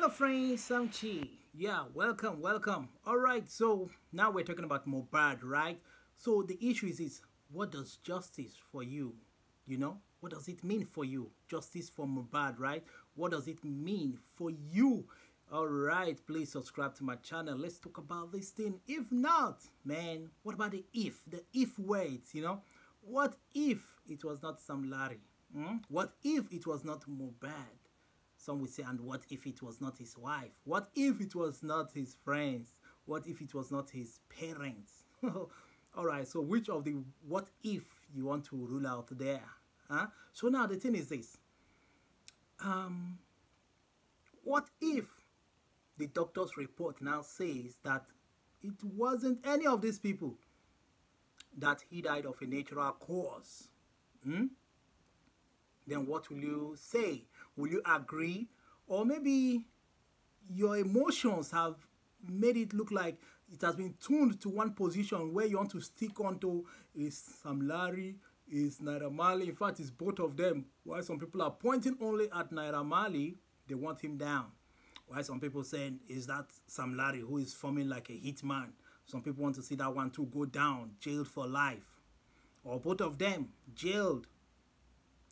Hello friends, I'm Chi. Yeah, welcome. Alright, so now we're talking about Mobad, right? So the issue is what does justice for you? You know? What does it mean for you? Justice for Mobad, right? What does it mean for you? Alright, please subscribe to my channel. Let's talk about this thing. If not, man, what about the if? The if words, you know? What if it was not Sam Larry? What if it was not Mobad? Some would say, and what if it was not his wife? What if it was not his friends? What if it was not his parents? All right, so which of the what if you want to rule out there? Huh? So now the thing is this. Um, what if the doctor's report now says that it wasn't any of these people that he died of a natural cause? Hmm? Then what will you say? Will you agree? Or maybe your emotions have made it look like it has been tuned to one position where you want to stick onto is Sam Larry, is Naira Marley. In fact, it's both of them. While some people are pointing only at Naira Marley, they want him down. While some people saying, is that Sam Larry who is forming like a hitman? Some people want to see that one too go down, jailed for life. Or both of them, jailed.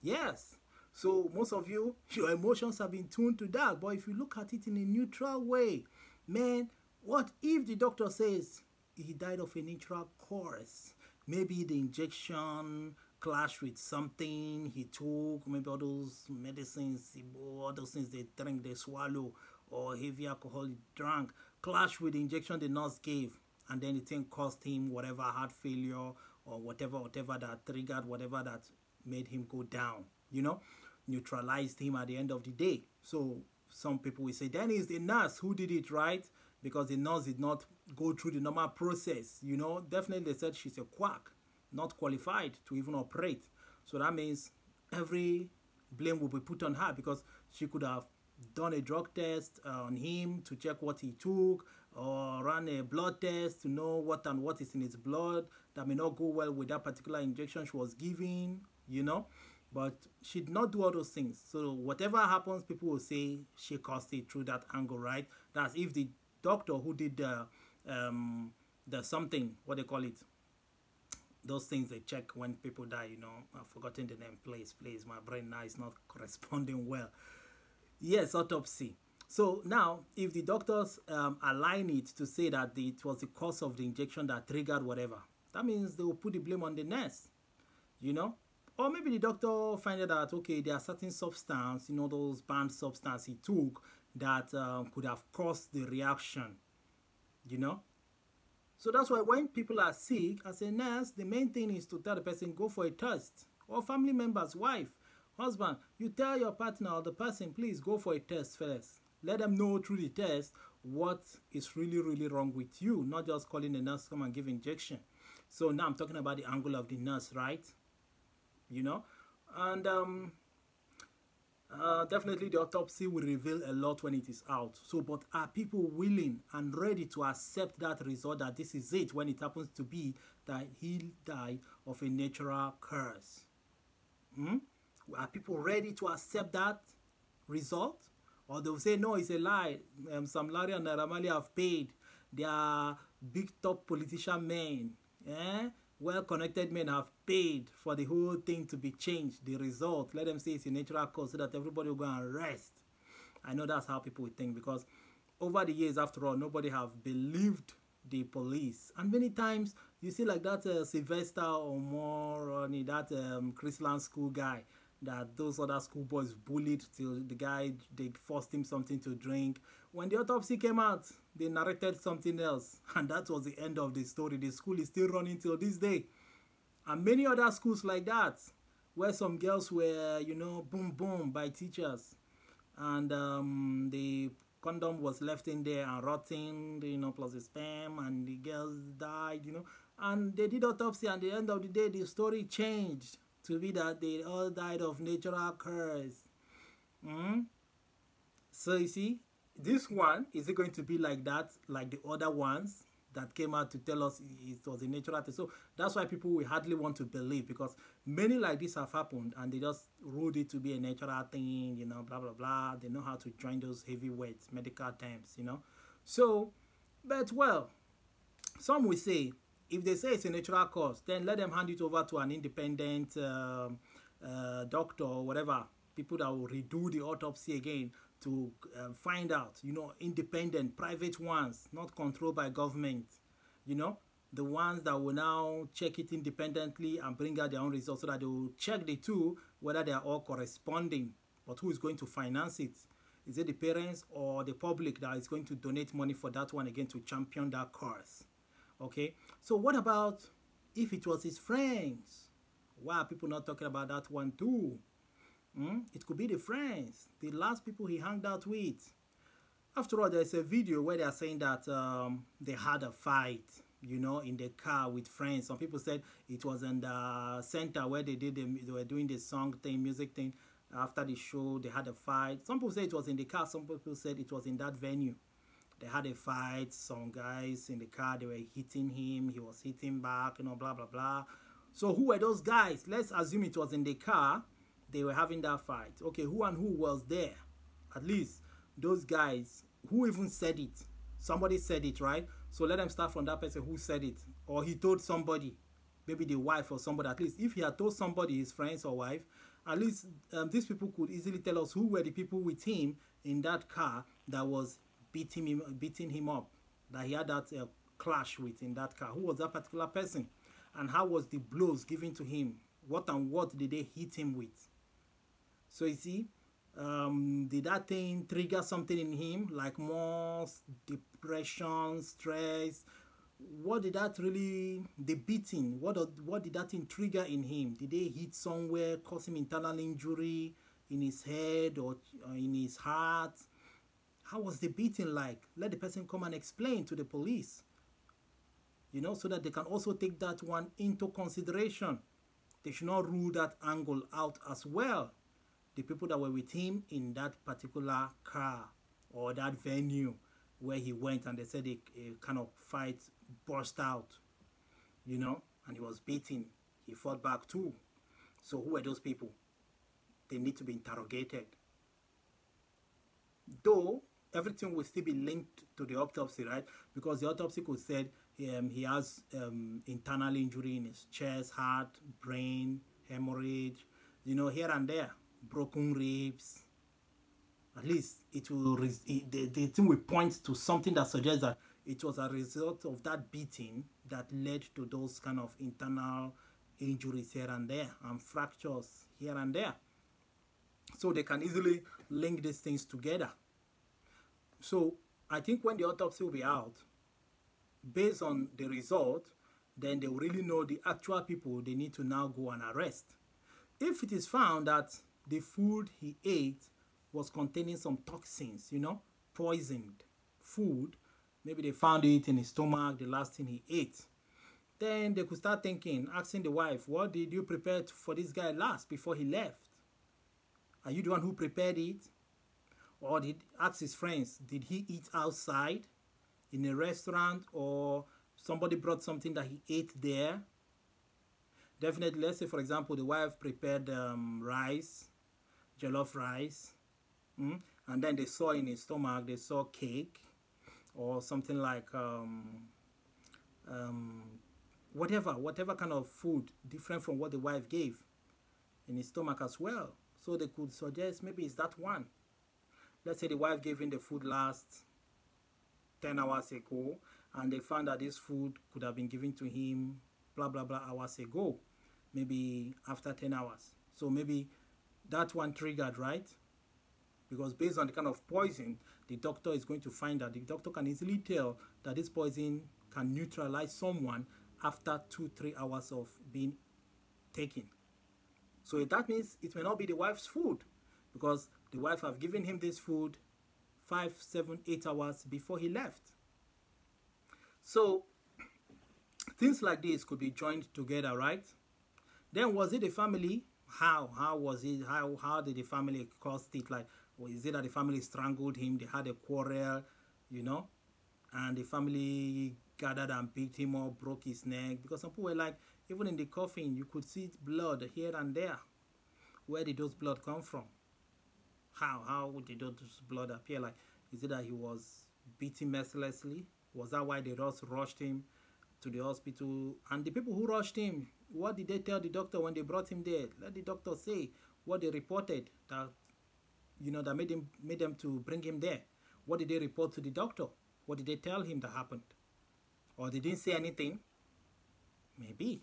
Yes. So most of you, your emotions have been tuned to that. But if you look at it in a neutral way, man, what if the doctor says he died of a natural cause? Maybe the injection clashed with something he took, maybe all those medicines, all those things they drink, they swallow, or heavy alcohol he drank, clashed with the injection the nurse gave, and then the thing caused him whatever heart failure or whatever that triggered, whatever that made him go down, you know, neutralized him at the end of the day. So some people will say, then it's the nurse who did it, right? Because the nurse did not go through the normal process, you know. Definitely they said she's a quack, not qualified to even operate. So that means every blame will be put on her because she could have done a drug test on him to check what he took, or run a blood test to know what is in his blood that may not go well with that particular injection she was giving, you know. But she did not do all those things. So whatever happens, people will say she caused it through that angle, right? That's if the doctor who did the something, what they call it, those things they check when people die, you know. I've forgotten the name. Please, my brain now is not corresponding well. Yes, autopsy. So now, if the doctors align it to say that it was the cause of the injection that triggered whatever, that means they will put the blame on the nurse, you know. Or maybe the doctor find out that, okay, there are certain substances, you know, those banned substances he took that could have caused the reaction, you know. So that's why when people are sick, as a nurse, the main thing is to tell the person, go for a test. Or family members, wife, husband, you tell your partner or the person, please go for a test first. Let them know through the test what is really wrong with you, not just calling the nurse to come and give injection. So now I'm talking about the angle of the nurse, right? You know, and definitely the autopsy will reveal a lot when it is out. So, but are people willing and ready to accept that result, that this is it, when it happens to be that he died of a natural curse? Are people ready to accept that result? Or they'll say, no, it's a lie. Sam Larry and Naira Marley have paid. They are big top politician men. Well-connected men have paid for the whole thing to be changed. The result, let them say it's a natural cause so that everybody will go and rest. I know that's how people would think, because over the years, after all, nobody have believed the police. And many times, you see like that Sylvester or more, that Chrisland school guy, that those other schoolboys bullied till the guy, they forced him something to drink. When the autopsy came out, they narrated something else. And that was the end of the story. The school is still running till this day. And many other schools like that, where some girls were, you know, boom by teachers. And the condom was left in there and rotting, you know, plus the sperm, and the girls died, you know. And they did autopsy, and at the end of the day, the story changed to be that they all died of natural curse. So you see, this one, is it going to be like that, like the other ones that came out to tell us it was a natural thing. So that's why people will hardly want to believe, because many like this have happened and they just ruled it to be a natural thing, you know, blah, blah, blah. They know how to join those heavyweight medical terms, you know. So, but well, some will say, if they say it's a natural cause, then let them hand it over to an independent doctor or whatever, people that will redo the autopsy again to find out, you know, independent, private ones, not controlled by government, you know, the ones that will now check it independently and bring out their own results, so that they will check the two, whether they are all corresponding. But who is going to finance it? Is it the parents or the public that is going to donate money for that one again to champion that cause? Okay, so what about if it was his friends? Why are people not talking about that one too? It could be the friends, the last people he hung out with. After all, there's a video where they are saying that they had a fight, you know, in the car with friends. Some people said it was in the center where they were doing the song thing, music thing. After the show, they had a fight. Some people say it was in the car. Some people said it was in that venue. They had a fight. Some guys in the car, they were hitting him. He was hitting back, you know, blah, blah, blah. So who were those guys? Let's assume it was in the car. They were having that fight. Okay, who and who was there? At least those guys, who even said it? Somebody said it, right? So let them start from that person who said it. Or he told somebody, maybe the wife or somebody. At least if he had told somebody, his friends or wife, at least these people could easily tell us who were the people with him in that car that was beating him up, that he had that clash with in that car. Who was that particular person? And how was the blows given to him? What and what did they hit him with? So you see, did that thing trigger something in him, like more depression, stress? What did that really, the beating, what did that thing trigger in him? Did they hit somewhere, cause him internal injury in his head or in his heart? How was the beating like? Let the person come and explain to the police, you know, so that they can also take that one into consideration. They should not rule that angle out as well. The people that were with him in that particular car or that venue where he went, and they said a kind of fight burst out, you know, and he was beaten. He fought back too. So who were those people? They need to be interrogated. Though everything will still be linked to the autopsy, right? Because the autopsy could say he has internal injury in his chest, heart, brain, hemorrhage, you know, here and there, broken ribs. At least it will the thing will point to something that suggests that it was a result of that beating that led to those kind of internal injuries here and there and fractures here and there. So they can easily link these things together. So I think when the autopsy will be out, based on the result, then they will really know the actual people they need to now go and arrest. If it is found that the food he ate was containing some toxins, you know, poisoned food, maybe they found it in his stomach, the last thing he ate, then they could start thinking, asking the wife, what did you prepare for this guy last before he left? Are you the one who prepared it? Or did ask his friends, did he eat outside in a restaurant, or somebody brought something that he ate there? Definitely, let's say, for example, the wife prepared rice, jollof rice, and then they saw in his stomach, they saw cake or something like whatever kind of food different from what the wife gave in his stomach as well. So they could suggest maybe it's that one. Let's say the wife gave him the food last 10 hours ago, and they found that this food could have been given to him blah blah blah hours ago, maybe after 10 hours. So maybe that one triggered, right? Because based on the kind of poison, the doctor is going to find that the doctor can easily tell that this poison can neutralize someone after 2-3 hours of being taken. So that means it may not be the wife's food, because the wife have given him this food 5, 7, 8 hours before he left. So things like this could be joined together, right? Then was it the family? How was it? How did the family cause it? Like, or is it that the family strangled him? They had a quarrel, you know? and the family gathered and picked him up, broke his neck, because some people were like, even in the coffin you could see blood here and there. Where did those blood come from? How did those blood appear? Like, is it that he was beaten mercilessly? Was that why they just rushed him to the hospital? And the people who rushed him, what did they tell the doctor when they brought him there? Let the doctor say what they reported, that that made them to bring him there. What did they report to the doctor? What did they tell him that happened? Or they didn't say anything? Maybe.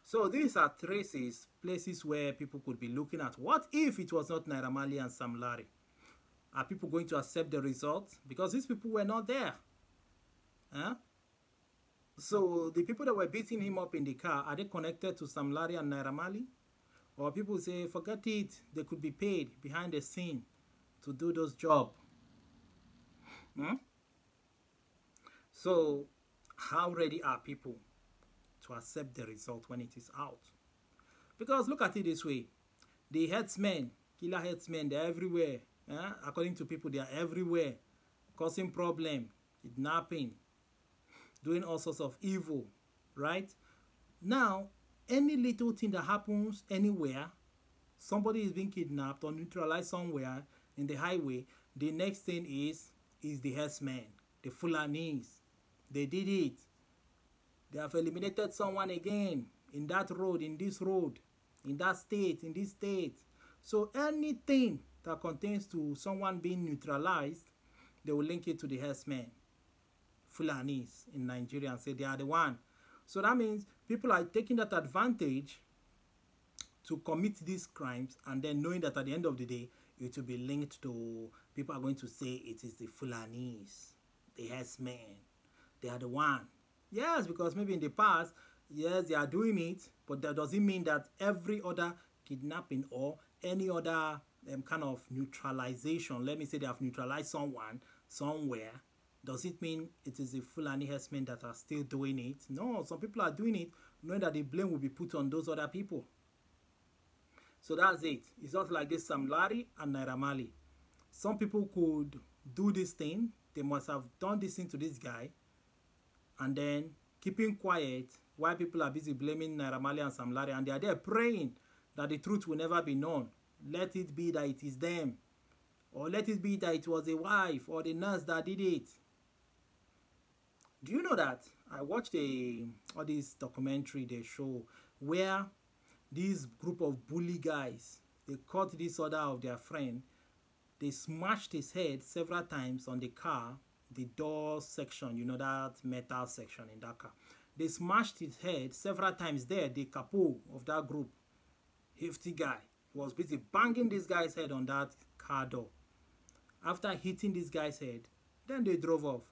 So these are traces, places where people could be looking at. What if it was not Naira Marley and Sam Larry? Are people going to accept the result? Because these people were not there. Huh? So the people that were beating him up in the car, are they connected to Sam Larry and Naira Marley? Or people say, forget it, they could be paid behind the scene to do those jobs. Hmm? So how ready are people to accept the result when it is out? Because look at it this way. The headsmen, killer headsmen, they're everywhere. According to people, they are everywhere, causing problem, kidnapping, doing all sorts of evil, right? Now, any little thing that happens anywhere, somebody is being kidnapped or neutralized somewhere in the highway, the next thing is the herdsmen, the Fulanis. They did it. They have eliminated someone again in that road, in this road, in that state, in this state. So anything that contains to someone being neutralized, they will link it to the herdsmen, Fulanis in Nigeria, and say they are the one. So that means people are taking that advantage to commit these crimes, and then knowing that at the end of the day, it will be linked to, people are going to say it is the Fulanis, the herdsmen. They are the one. Yes, because maybe in the past, yes, they are doing it, but that doesn't mean that every other kidnapping or any other kind of neutralization, let me say they have neutralized someone somewhere, does it mean it is the Fulani herdsmen that are still doing it? No, some people are doing it knowing that the blame will be put on those other people. So that's it. It's not like this Sam Larry and Naira Marley. Some people could do this thing. They must have done this thing to this guy, and then keeping quiet while people are busy blaming Naira Marley and Sam Larry, and they are there praying that the truth will never be known. Let it be that it is them, or let it be that it was a wife or the nurse that did it. Do you know that I watched all this documentary they show where this group of bully guys, they caught this other of their friend, they smashed his head several times on the car, the door section, that metal section in that car. They smashed his head several times there, the capo of that group, hefty guy, was busy banging this guy's head on that car door. After hitting this guy's head, then they drove off.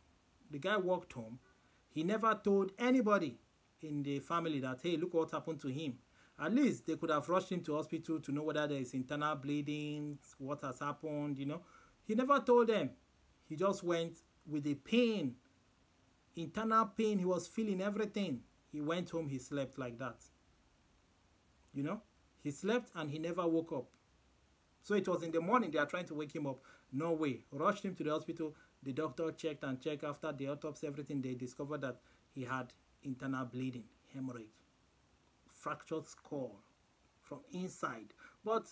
The guy walked home. He never told anybody in the family that, hey, look what happened to him. At least they could have rushed him to hospital to know whether there is internal bleeding, what has happened, He never told them. He just went with the pain, internal pain. He was feeling everything. He went home, he slept like that. He slept and he never woke up. So it was in the morning they are trying to wake him up. No way. Rushed him to the hospital. The doctor checked and checked. After the autopsy, everything, they discovered that he had internal bleeding, hemorrhage, fractured skull from inside. But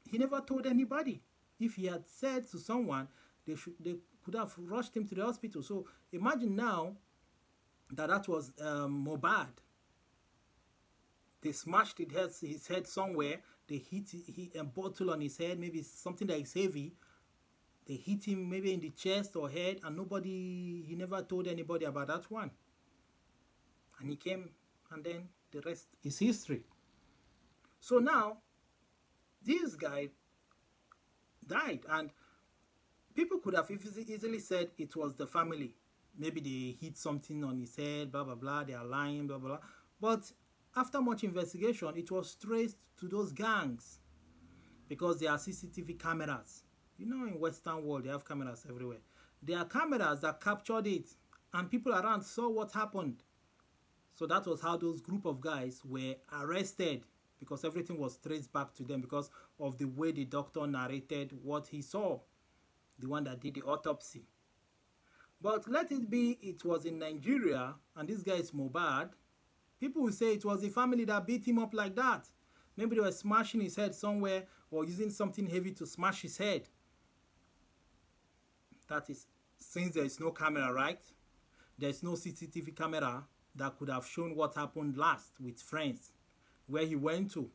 he never told anybody. If he had said to someone, they could have rushed him to the hospital. So imagine now that was Mohbad. They smashed his head somewhere. They hit a bottle on his head, maybe something that is heavy. They hit him maybe in the chest or head, and he never told anybody about that one. And he came, and then the rest is history. So now, this guy died, and people could have easily said it was the family. Maybe they hit something on his head, blah, blah, blah, they are lying, blah, blah, blah. But after much investigation, it was traced to those gangs because there are CCTV cameras. In Western world, they have cameras everywhere. There are cameras that captured it, and people around saw what happened. So that was how those group of guys were arrested, because everything was traced back to them because of the way the doctor narrated what he saw, the one that did the autopsy. But let it be it was in Nigeria and this guy is Mobad. People will say it was the family that beat him up like that. Maybe they were smashing his head somewhere or using something heavy to smash his head. That is, since there is no camera, right? There is no CCTV camera that could have shown what happened last with friends, where he went to,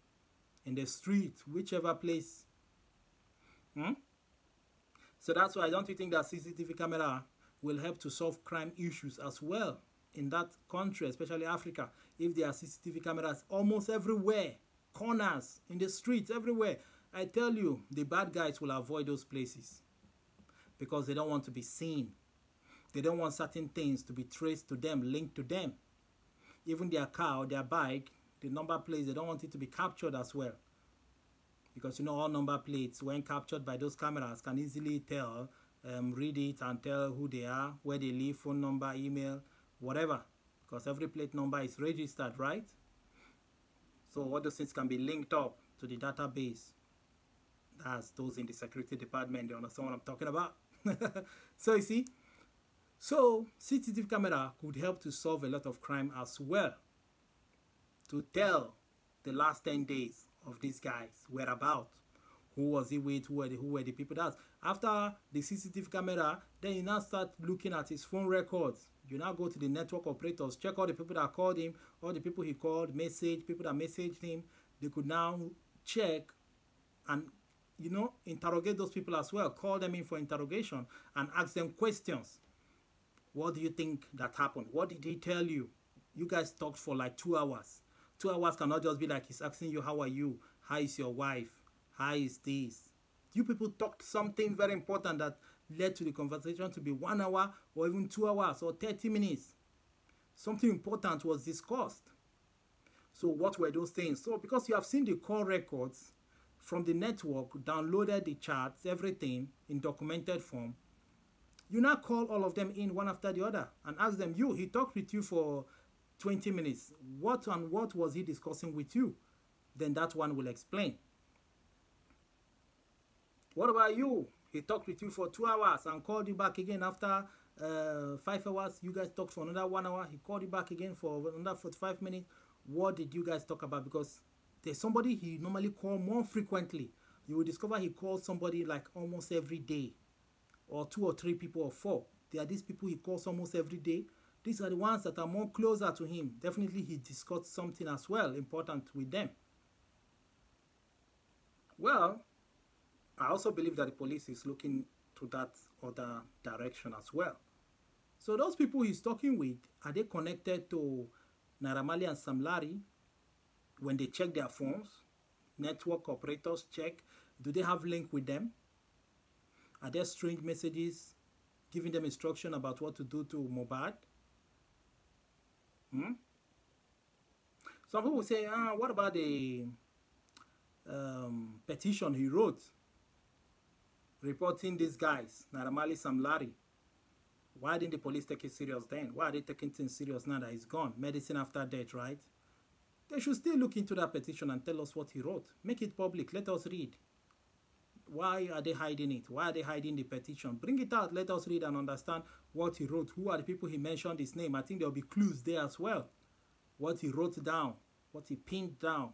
in the street, whichever place. Hmm? So that's why don't you think that CCTV camera will help to solve crime issues as well in that country, especially Africa, if there are CCTV cameras almost everywhere, corners, in the streets, everywhere. I tell you, the bad guys will avoid those places because they don't want to be seen. They don't want certain things to be traced to them, linked to them. Even their car or their bike, the number plates, they don't want it to be captured as well. Because you know all number plates, when captured by those cameras, can easily tell, read it and tell who they are, where they live, phone number, email, whatever. Because every plate number is registered, right? So all those things can be linked up to the database. That's those in the security department, they understand what I'm talking about. So you see, so CCTV camera could help to solve a lot of crime as well. To tell the last 10 days of these guys whereabouts. Who was he with? Who were the people? That's after the CCTV camera, then you now start looking at his phone records. You now go to the network operators, check all the people that called him, all the people he called, message, people that messaged him. They could now check and, you know, interrogate those people as well. Call them in for interrogation and ask them questions. What do you think that happened? What did he tell you? You guys talked for like 2 hours. 2 hours cannot just be like he's asking you, how are you? How is your wife? How is this? You people talked something very important that led to the conversation to be 1 hour or even 2 hours or 30 minutes. Something important was discussed. So what were those things? So because you have seen the call records from the network, downloaded the charts, everything in documented form, you now call all of them in one after the other and ask them, he talked with you for 20 minutes. What was he discussing with you? Then that one will explain. What about you? He talked with you for 2 hours and called you back again after 5 hours. You guys talked for another 1 hour. He called you back again for another 45 minutes. What did you guys talk about? Because there's somebody he normally calls more frequently. You will discover he calls somebody like almost every day, or 2 or 3 people or 4. There are these people he calls almost every day. These are the ones that are more closer to him. Definitely he discussed something as well important with them. Well, I also believe that the police is looking to that other direction as well. So those people he's talking with, are they connected to Naira Marley and Sam Larry? When they check their phones, network operators check, do they have link with them? Are there strange messages giving them instruction about what to do to Mobad? Some people say, what about the petition he wrote reporting these guys, Naira Marley, Sam Larry? Why didn't the police take it serious then? Why are they taking things serious now that he's gone? Medicine after death, right? They should still look into that petition and tell us what he wrote. Make it public. Let us read. Why are they hiding it? Why are they hiding the petition? Bring it out. Let us read and understand what he wrote. Who are the people he mentioned his name? I think there will be clues there as well. What he wrote down. What he pinned down.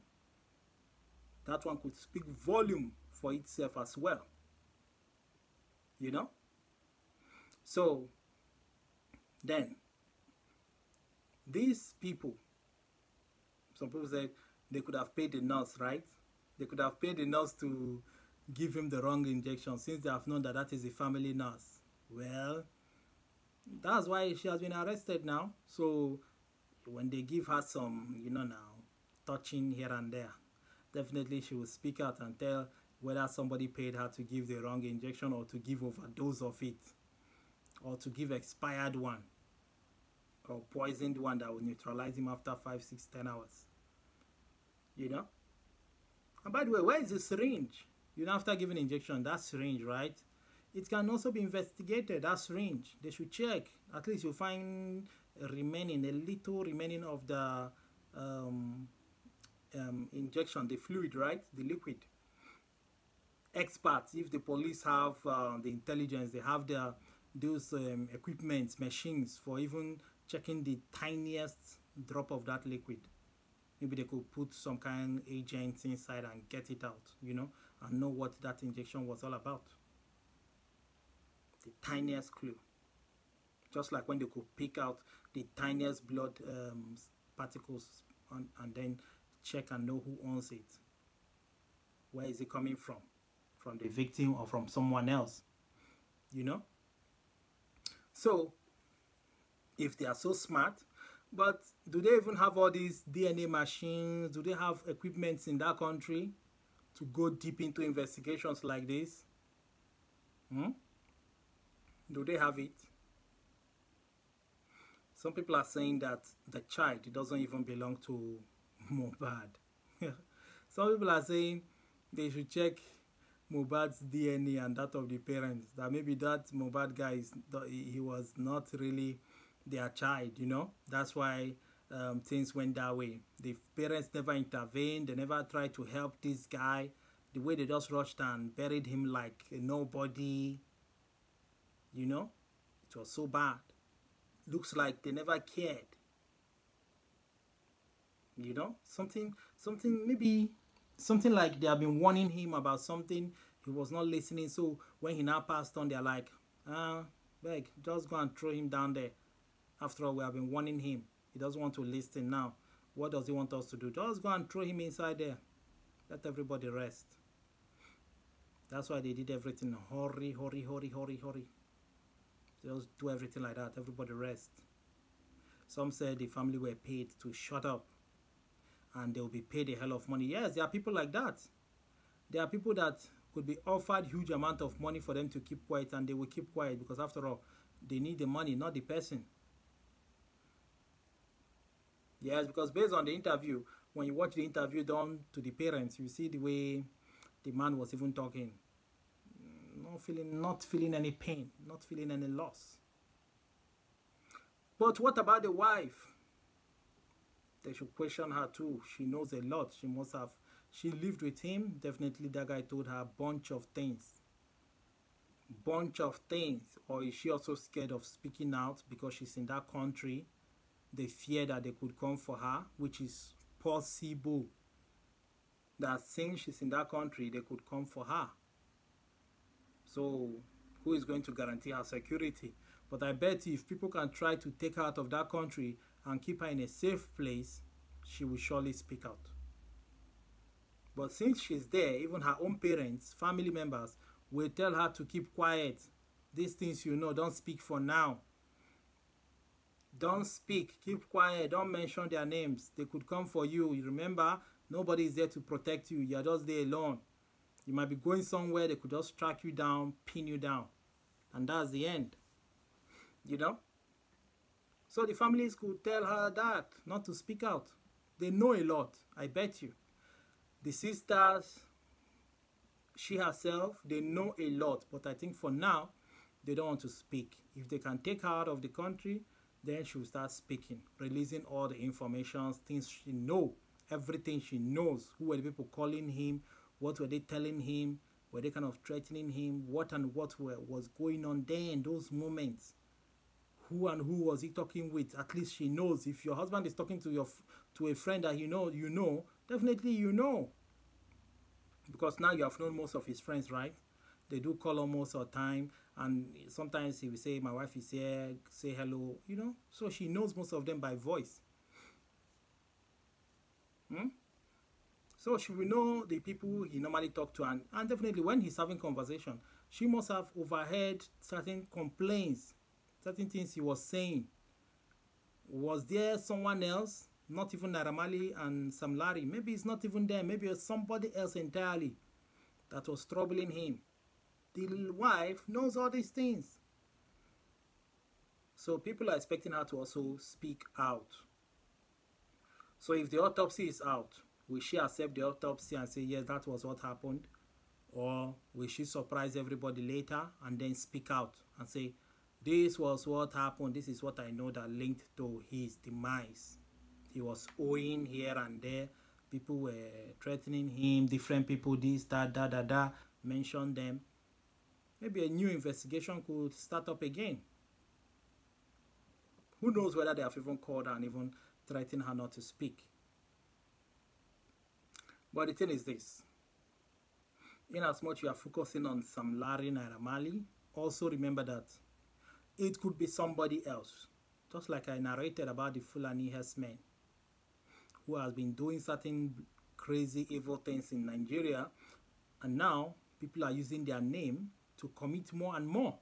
That one could speak volume for itself as well. You know? So, then, these people, some people said they could have paid the nurse, right? They could have paid the nurse to give him the wrong injection since they have known that that is a family nurse. Well, that's why she has been arrested now. So when they give her some, you know now, touching here and there, definitely she will speak out and tell whether somebody paid her to give the wrong injection or to give overdose of it, or to give expired one, or poisoned one that will neutralize him after 5, 6, 10 hours. You know? And by the way, where is the syringe? You know, after giving injection, that syringe, right? It can also be investigated, that syringe. They should check. At least you'll find a little remaining of the injection, the fluid, right? The liquid. Experts, if the police have the intelligence, they have the those equipment machines for even checking the tiniest drop of that liquid. Maybe they could put some kind of agent inside and get it out, you know, and know what that injection was all about. The tiniest clue. Just like when they could pick out the tiniest blood particles and then check and know who owns it. Where is it coming from? From the victim or from someone else? You know? So, if they are so smart, but do they even have all these DNA machines? Do they have equipment in that country to go deep into investigations like this? Do they have it? Some people are saying that the child doesn't even belong to Mohbad. Some people are saying they should check Mohbad's DNA and that of the parents. That maybe that Mohbad guy, he was not really their child, you know. That's why things went that way. The parents never intervened. They never tried to help this guy. The way they just rushed and buried him like a nobody, you know. It was so bad. Looks like they never cared. You know, something maybe something like they have been warning him about something. He was not listening. So when he now passed on, they're like, beg, just go and throw him down there. After all, we have been warning him. He doesn't want to listen now. What does he want us to do? Just go and throw him inside there. Let everybody rest. That's why they did everything. Hurry. Just do everything like that. Everybody rest. Some said the family were paid to shut up. And they'll be paid a hell of money. Yes, there are people like that. There are people that could be offered huge amount of money for them to keep quiet, and they will keep quiet because after all, they need the money, not the person. Yes, because based on the interview, when you watch the interview done to the parents, you see the way the man was even talking. Not feeling any pain, not feeling any loss. But what about the wife? They should question her too. She knows a lot. She lived with him. Definitely that guy told her a bunch of things. Or is she also scared of speaking out because she's in that country? They fear that they could come for her, which is possible. That since she's in that country, they could come for her. So who is going to guarantee her security? But I bet if people can try to take her out of that country and keep her in a safe place, she will surely speak out. But since she's there, even her own parents, family members, will tell her to keep quiet. These things you know, don't speak for now. Don't speak, keep quiet, don't mention their names. They could come for you. You remember, nobody is there to protect you. You're just there alone. You might be going somewhere, they could just track you down, pin you down. And that's the end. You know? So the families could tell her that, not to speak out. They know a lot, I bet you. The sisters, she herself, they know a lot. But I think for now, they don't want to speak. If they can take her out of the country, then she will start speaking, releasing all the information, things she knows, everything she knows. Who were the people calling him? What were they telling him? Were they kind of threatening him? What was going on there in those moments? Who and who was he talking with? At least she knows. If your husband is talking to a friend that you know, definitely you know. Because now you have known most of his friends, right? They do call almost all the time. And sometimes he will say, my wife is here, say hello, you know. So she knows most of them by voice. So she will know the people he normally talk to. And definitely when he's having conversation, she must have overheard certain complaints, certain things he was saying. Was there someone else? Not even Naira Marley and Sam Larry. Maybe it's not even them. Maybe it's somebody else entirely that was troubling him. The wife knows all these things. So people are expecting her to also speak out. So if the autopsy is out, will she accept the autopsy and say, yes, that was what happened? Or will she surprise everybody later and then speak out and say, this was what happened, this is what I know that linked to his demise. He was owing here and there. People were threatening him, different people, this, that, mention them. maybe a new investigation could start up again. Who knows whether they have even called her and even threatened her not to speak. But the thing is this. In as much you are focusing on some Larry Naira Marley, also remember that it could be somebody else. Just like I narrated about the Fulani herdsmen who has been doing certain crazy evil things in Nigeria, and now people are using their name to commit more and more.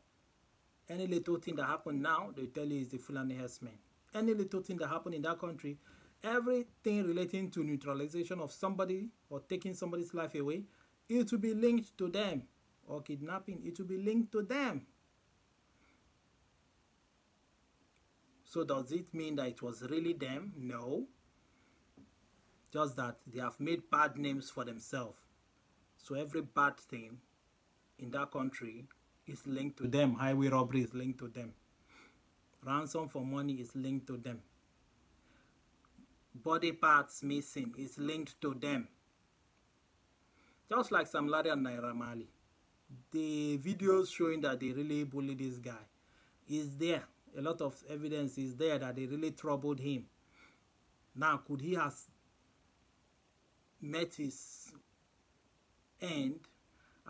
Any little thing that happened now, they tell you is the Fulani herdsmen. Any little thing that happened in that country, everything relating to neutralization of somebody or taking somebody's life away, it will be linked to them. Or kidnapping, it will be linked to them. So does it mean that it was really them? No. Just that they have made bad names for themselves. So every bad thing in that country is linked to them. Highway robbery is linked to them. Ransom for money is linked to them. Body parts missing is linked to them. Just like Sam Larry and Naira Marley. The videos showing that they really bullied this guy is there. A lot of evidence is there that they really troubled him. Now, could he have met his end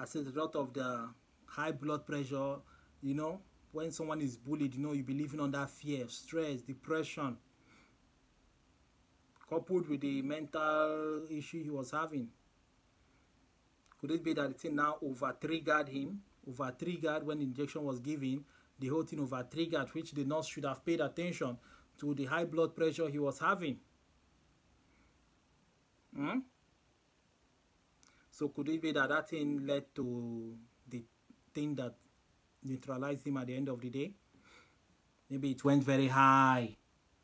as a result of the high blood pressure? You know, when someone is bullied, you know, you be living under fear, stress, depression, coupled with the mental issue he was having. Could it be that the thing now over-triggered him? Over-triggered when the injection was given, the whole thing over-triggered, which the nurse should have paid attention to the high blood pressure he was having. So could it be that that thing led to the thing that neutralized him at the end of the day? Maybe it went very high.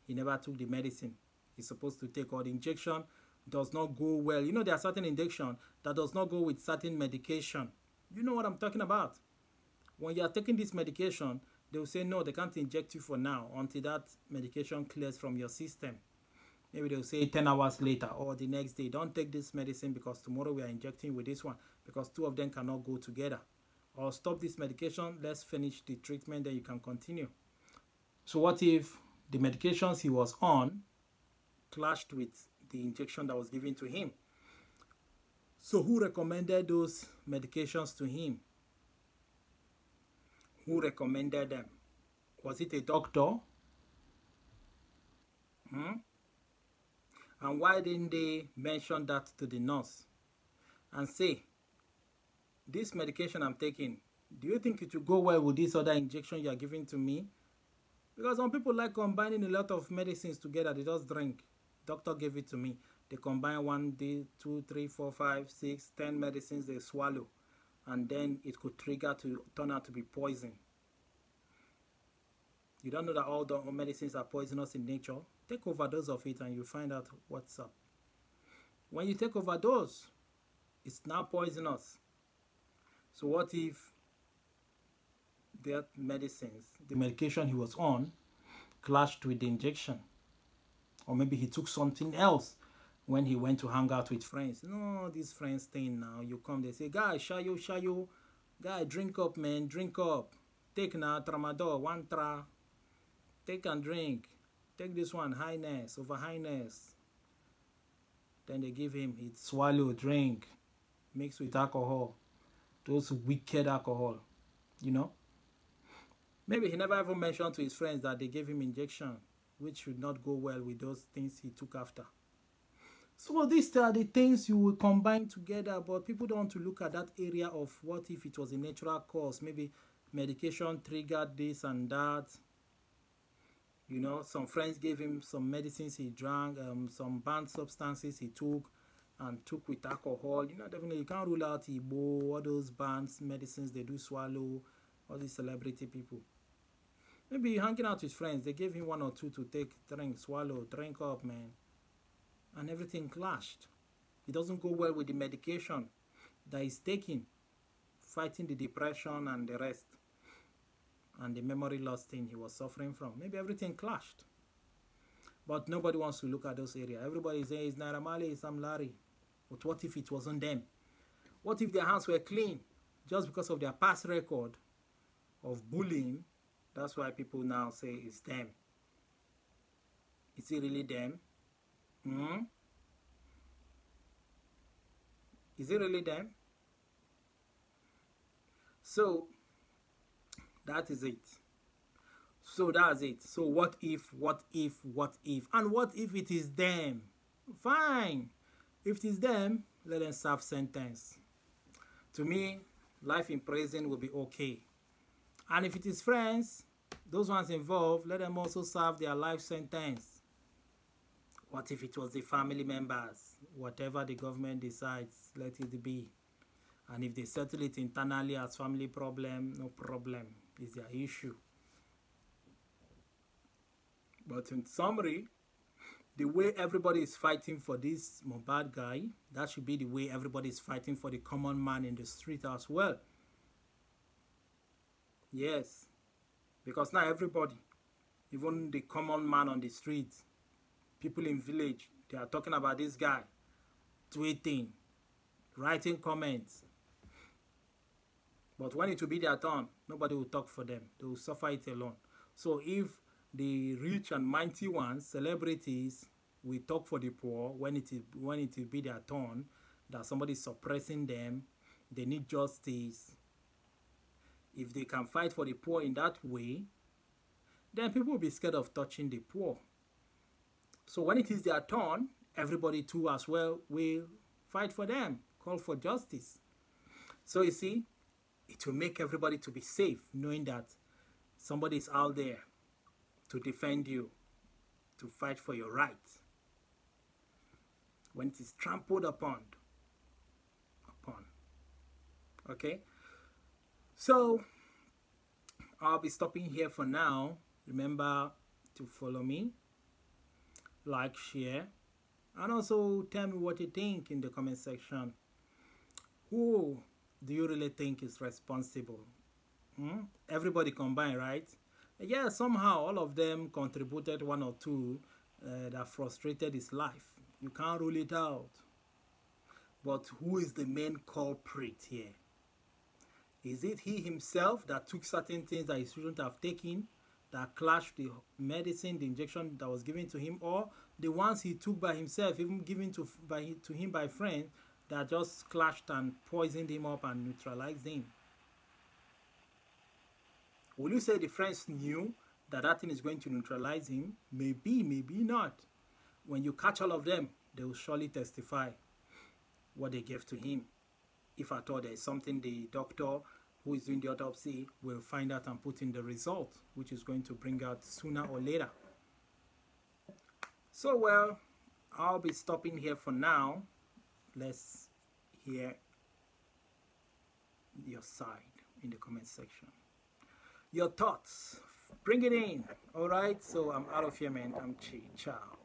He never took the medicine he's supposed to take, or the injection does not go well. You know, there are certain injections that does not go with certain medication. You know what I'm talking about. When you are taking this medication, they will say, no, they can't inject you for now until that medication clears from your system. Maybe they'll say 10 hours later or the next day, don't take this medicine because tomorrow we are injecting with this one, because two of them cannot go together. Or stop this medication, let's finish the treatment, then you can continue. So what if the medications he was on clashed with the injection that was given to him? So who recommended those medications to him? Who recommended them? Was it a doctor? And why didn't they mention that to the nurse and say, this medication I'm taking, do you think it will go well with this other injection you are giving to me? Because some people like combining a lot of medicines together. They just drink. Doctor gave it to me. They combine 1 day, 2, 3, 4, 5, 6, 10 medicines they swallow. And then it could trigger to turn out to be poison. You don't know that all the medicines are poisonous in nature. Take overdose of it and you find out what's up. When you take overdose, it's now poisonous. So what if that medicines, the medication he was on, clashed with the injection? Or maybe he took something else when he went to hang out with friends. No, these friends thing now. You come, they say, guy, shayo. Guy, drink up, man, drink up. Take now, tramadol, 1 tra. Take and drink. Take this one, highness, over highness. Then they give him, he'd swallow, drink, mix with alcohol. Those wicked alcohol, you know. Maybe he never even mentioned to his friends that they gave him injection, which should not go well with those things he took after. So these are the things you will combine together, but people don't want to look at that area of what if it was a natural cause. Maybe medication triggered this and that. You know, some friends gave him some medicines he drank, some banned substances he took and took with alcohol. You know, definitely you can't rule out Igbo, all those banned medicines they do swallow, all these celebrity people. Maybe you're hanging out with friends, they gave him 1 or 2 to take, drink, swallow, drink up, man. And everything clashed. It doesn't go well with the medication that he's taking, fighting the depression and the rest. And the memory loss thing he was suffering from. Maybe everything clashed. But nobody wants to look at those areas. Everybody says, it's Naira Marley, it's Sam Larry. But what if it wasn't them? What if their hands were clean? just because of their past record of bullying. That's why people now say it's them. Is it really them? Hmm? Is it really them? So that is it. So that's it. So what if, what if, what if? And what if it is them? Fine. If it is them, let them serve sentence. To me, life in prison will be okay. And if it is friends, those ones involved, let them also serve their life sentence. What if it was the family members? Whatever the government decides, let it be. And if they settle it internally as family problem, no problem. It's their issue. But in summary, the way everybody is fighting for this Mohbad guy, that should be the way everybody is fighting for the common man in the street as well. Yes. Because now everybody, even the common man on the street, people in village, they are talking about this guy, tweeting, writing comments. But when it will be their turn, nobody will talk for them. They will suffer it alone. So if the rich and mighty ones, celebrities, will talk for the poor when it will be their turn, that somebody is suppressing them, they need justice. If they can fight for the poor in that way, then people will be scared of touching the poor. So when it is their turn, everybody too as well will fight for them, call for justice. So you see, it will make everybody to be safe, knowing that somebody is out there to defend you, to fight for your rights. When it is trampled upon. Okay? So, I'll be stopping here for now. Remember to follow me, like, share, and also tell me what you think in the comment section. Who do you really think is responsible? Everybody combined, right? Yeah, somehow all of them contributed one or two that frustrated his life. You can't rule it out. But who is the main culprit here? Is it he himself that took certain things that he shouldn't have taken, that clashed the medicine, the injection that was given to him, or the ones he took by himself, even given to him by friends, that just clashed and poisoned him up and neutralized him? Will you say the friends knew that that thing is going to neutralize him? Maybe, maybe not. When you catch all of them, they will surely testify what they gave to him. If at all there is something the doctor who is doing the autopsy will find out and put in the result, which is going to bring out sooner or later. So, well, I'll be stopping here for now. Let's hear your side in the comment section. Your thoughts, bring it in. All right, so I'm out of here, man. I'm Chi. Ciao.